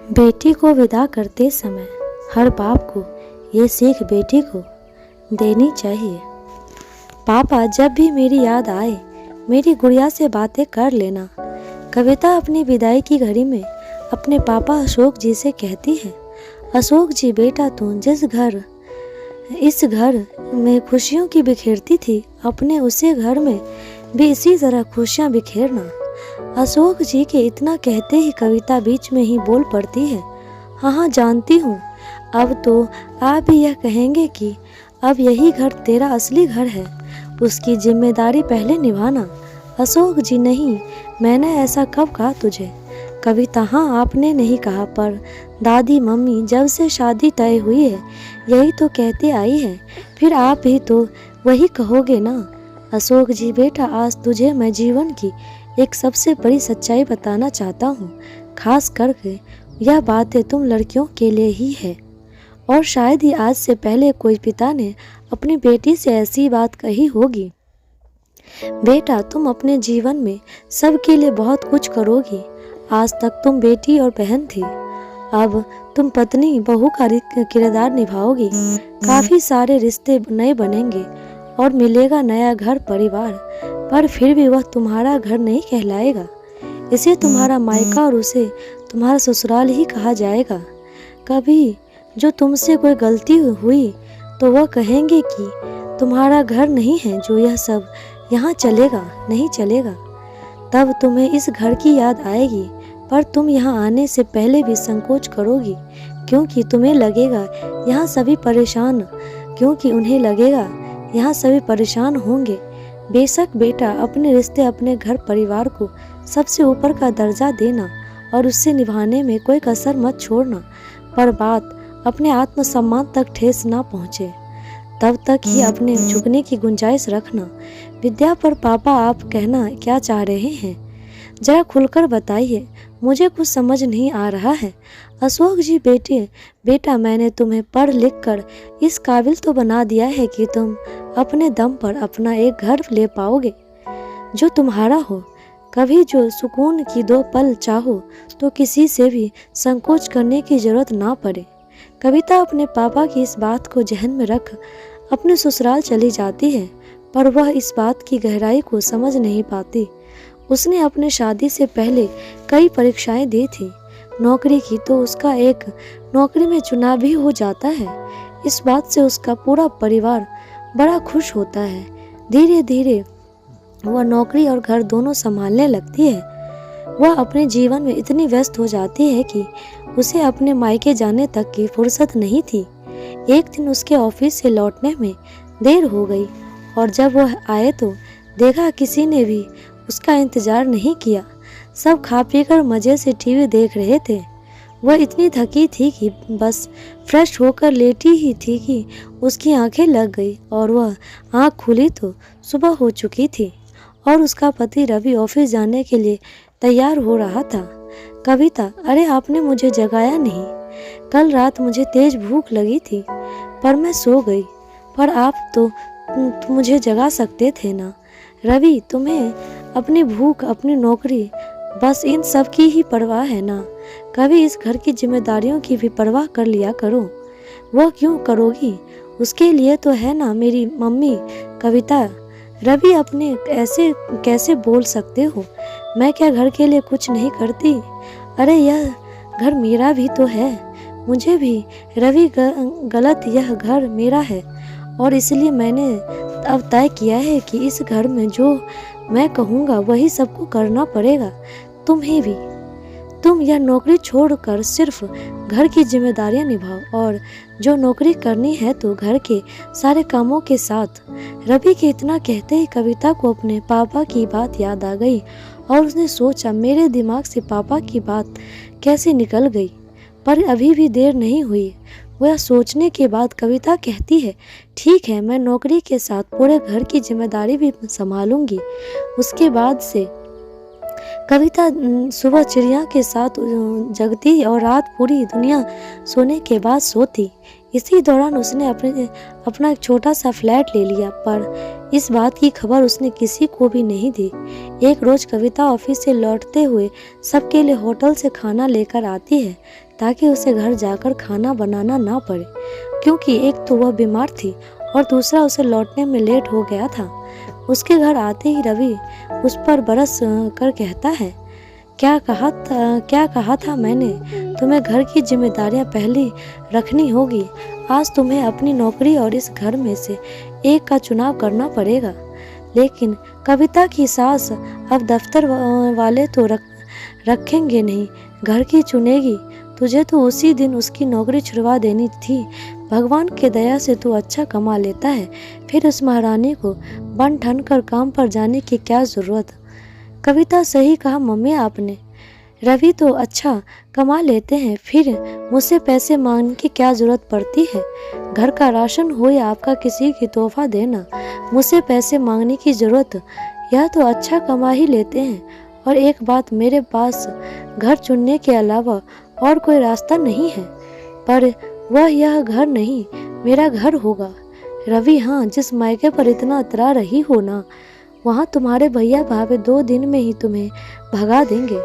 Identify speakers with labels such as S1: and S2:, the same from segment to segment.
S1: बेटी को विदा करते समय हर बाप को ये सीख बेटी को देनी चाहिए। पापा जब भी मेरी याद आए मेरी गुड़िया से बातें कर लेना। कविता अपनी विदाई की घड़ी में अपने पापा अशोक जी से कहती है, अशोक जी बेटा तू इस घर में खुशियों की बिखेरती थी, अपने उसी घर में भी इसी तरह खुशियाँ बिखेरना। अशोक जी के इतना कहते ही कविता बीच में ही बोल पड़ती है, हाँ जानती हूँ, अब तो आप भी यह कहेंगे कि अब यही घर तेरा असली घर है, उसकी जिम्मेदारी पहले निभाना। अशोक जी नहीं, मैंने ऐसा कब कहा तुझे? कविता हाँ आपने नहीं कहा, पर दादी मम्मी जब से शादी तय हुई है यही तो कहती आई है, फिर आप भी तो वही कहोगे ना। अशोक जी बेटा आज तुझे मैं जीवन की एक सबसे बड़ी सच्चाई बताना चाहता हूँ, खास करके यह बातें तुम लड़कियों के लिए ही है, और शायद ही आज से पहले कोई पिता ने अपनी बेटी से ऐसी बात कही होगी। बेटा तुम अपने जीवन में सबके लिए बहुत कुछ करोगी, आज तक तुम बेटी और बहन थी, अब तुम पत्नी बहू का किरदार निभाओगी। काफी सारे रिश्ते नए बनेंगे और मिलेगा नया घर परिवार, पर फिर भी वह तुम्हारा घर नहीं कहलाएगा, इसे तुम्हारा मायका और उसे तुम्हारा ससुराल ही कहा जाएगा। कभी जो तुमसे कोई गलती हुई तो वह कहेंगे कि तुम्हारा घर नहीं है, जो यह सब यहाँ चलेगा नहीं चलेगा। तब तुम्हें इस घर की याद आएगी, पर तुम यहाँ आने से पहले भी संकोच करोगी, क्योंकि तुम्हें लगेगा यहाँ सभी परेशान क्योंकि उन्हें लगेगा यहाँ सभी परेशान होंगे। बेशक बेटा अपने रिश्ते अपने घर परिवार को सबसे ऊपर का दर्जा देना और उससे निभाने में कोई कसर मत छोड़ना, पर बात अपने आत्मसम्मान तक ठेस ना पहुँचे तब तक ही अपने झुकने की गुंजाइश रखना। विद्या पर पापा आप कहना क्या चाह रहे हैं, जरा खुलकर बताइए, मुझे कुछ समझ नहीं आ रहा है। अशोक जी बेटा मैंने तुम्हें पढ़ लिख कर इस काबिल तो बना दिया है कि तुम अपने दम पर अपना एक घर ले पाओगे जो तुम्हारा हो। कभी जो सुकून की 2 पल चाहो तो किसी से भी संकोच करने की जरूरत ना पड़े। कविता अपने पापा की इस बात को जहन में रख अपने ससुराल चली जाती है, पर वह इस बात की गहराई को समझ नहीं पाती। उसने अपने शादी से पहले कई परीक्षाएं दी थी नौकरी की, तो उसका एक नौकरी में चुनाव भी हो जाता है। इस बात से उसका पूरा परिवार बड़ा खुश होता है। धीरे धीरे वह नौकरी और घर दोनों संभालने लगती है। वह अपने जीवन में इतनी व्यस्त हो जाती है कि उसे अपने मायके जाने तक की फुर्सत नहीं थी। एक दिन उसके ऑफिस से लौटने में देर हो गई और जब वह आए तो देखा किसी ने भी उसका इंतजार नहीं किया। सब खा पीकर मजे से टीवी देख रहे थे। वह इतनी थकी थी कि बस फ्रेश होकर लेटी ही थी कि उसकी आंखें लग गई और वह आंख खुली तो सुबह हो चुकी थी और उसका पति रवि ऑफिस जाने के लिए तैयार हो रहा था। कविता अरे आपने मुझे जगाया नहीं, कल रात मुझे तेज भूख लगी थी पर मैं सो गई, पर आप तो मुझे जगा सकते थे ना। रवि तुम्हें अपनी भूख अपनी नौकरी बस इन सब की ही परवाह है ना, कभी इस घर की जिम्मेदारियों की भी परवाह कर लिया करो। वह क्यों करोगी, उसके लिए तो है ना मेरी मम्मी। कविता रवि अपने ऐसे कैसे बोल सकते हो, मैं क्या घर के लिए कुछ नहीं करती? अरे यह घर मेरा भी तो है, मुझे भी रवि गलत, यह घर मेरा है और इसलिए मैंने अब तय किया है कि इस घर में जो मैं कहूँगा वही सबको करना पड़ेगा, तुम्हें भी। तुम यह नौकरी छोड़कर सिर्फ घर की जिम्मेदारियां निभाओ और जो नौकरी करनी है तो घर के सारे कामों के साथ। रवि के इतना कहते ही कविता को अपने पापा की बात याद आ गई और उसने सोचा मेरे दिमाग से पापा की बात कैसे निकल गई, पर अभी भी देर नहीं हुई। वह सोचने के बाद कविता कहती है, ठीक है मैं नौकरी के साथ पूरे घर की जिम्मेदारी भी संभालूंगी। उसके बाद से कविता सुबह चिड़िया के साथ जगती और रात पूरी दुनिया सोने के बाद सोती। इसी दौरान उसने अपना एक छोटा सा फ्लैट ले लिया, पर इस बात की खबर उसने किसी को भी नहीं दी। एक रोज कविता ऑफिस से लौटते हुए सबके लिए होटल से खाना लेकर आती है ताकि उसे घर जाकर खाना बनाना ना पड़े, क्योंकि एक तो वह बीमार थी और दूसरा उसे लौटने में लेट हो गया था। उसके घर आते ही रवि उस पर बरस कर कहता है, क्या कहा था मैंने, तुम्हें घर की जिम्मेदारियां पहले रखनी होगी। आज तुम्हें अपनी नौकरी और इस घर में से एक का चुनाव करना पड़ेगा। लेकिन कविता की सास अब दफ्तर वाले तो रखेंगे नहीं, घर की चुनेगी। तुझे तो उसी दिन उसकी नौकरी छुड़वा देनी थी। भगवान के दया से तू अच्छा कमा लेता है, फिर उस महारानी को बन ठन कर काम पर जाने की क्या जरूरत। कविता सही कहा मम्मी आपने, रवि तो अच्छा कमा लेते हैं, फिर मुझसे पैसे मांगने की क्या जरूरत पड़ती है। घर का राशन हो या आपका किसी की तोहफा देना, मुझसे पैसे मांगने की जरूरत, यह तो अच्छा कमा ही लेते हैं। और एक बात, मेरे पास घर चुनने के अलावा और कोई रास्ता नहीं है, पर वह यह घर नहीं मेरा घर होगा। रवि, हाँ, जिस मायके पर इतना इतरा रही हो ना, वहाँ तुम्हारे भैया भाभी 2 दिन में ही तुम्हें भगा देंगे।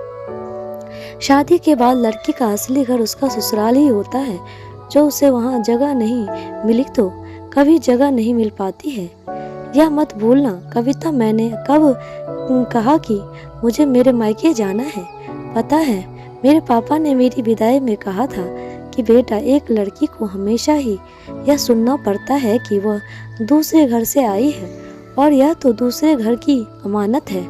S1: शादी के बाद लड़की का असली घर उसका ससुराल ही होता है। जो उसे वहाँ जगह नहीं मिली तो कभी जगह नहीं मिल पाती है। यह मत भूलना कविता, मैंने कब कहा कि मुझे मेरे मायके जाना है। पता है, मेरे पापा ने मेरी विदाई में कहा था कि बेटा, एक लड़की को हमेशा ही यह सुनना पड़ता है कि वह दूसरे घर से आई है, और यह तो दूसरे घर की अमानत है।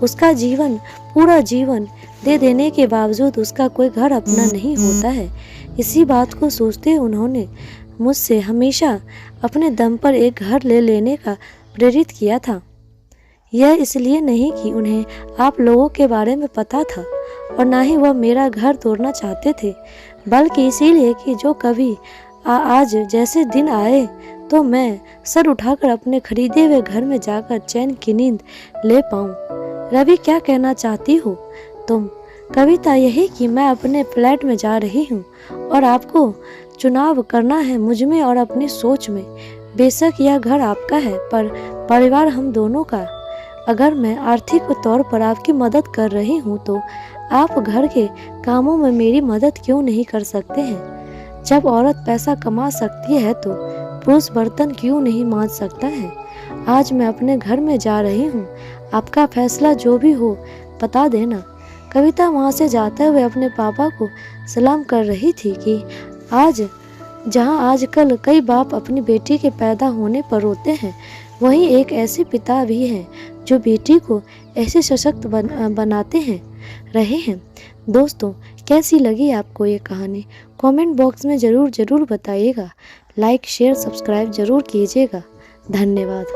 S1: उसका जीवन, पूरा जीवन दे देने के बावजूद उसका कोई घर अपना नहीं होता है। इसी बात को सोचते उन्होंने मुझसे हमेशा अपने दम पर एक घर ले लेने का प्रेरित किया था। यह इसलिए नहीं कि उन्हें आप लोगों के बारे में पता था, और ना ही वह मेरा घर तोड़ना चाहते थे, बल्कि इसीलिए कि जो कभी आज जैसे दिन आए तो मैं सर उठाकर अपने खरीदे हुए घर में जाकर चैन की नींद ले पाऊं। रवि, क्या कहना चाहती हो तुम? कविता, यही कि मैं अपने फ्लैट में जा रही हूँ और आपको चुनाव करना है मुझ में और अपनी सोच में। बेशक यह घर आपका है, पर परिवार हम दोनों का। अगर मैं आर्थिक तौर पर आपकी मदद कर रही हूँ तो आप घर के कामों में मेरी मदद क्यों नहीं कर सकते हैं? जब औरत पैसा कमा सकती है तो पुरुष बर्तन क्यों नहीं मांज सकता है? आज मैं अपने घर में जा रही हूँ, आपका फैसला जो भी हो बता देना। कविता वहाँ से जाते हुए अपने पापा को सलाम कर रही थी कि आज जहाँ आजकल कई बाप अपनी बेटी के पैदा होने पर रोते हैं, वहीं एक ऐसे पिता भी हैं जो बेटी को ऐसे सशक्त बनाते रहे हैं। दोस्तों, कैसी लगी आपको ये कहानी? कमेंट बॉक्स में ज़रूर बताइएगा। लाइक, शेयर, सब्सक्राइब ज़रूर कीजिएगा। धन्यवाद।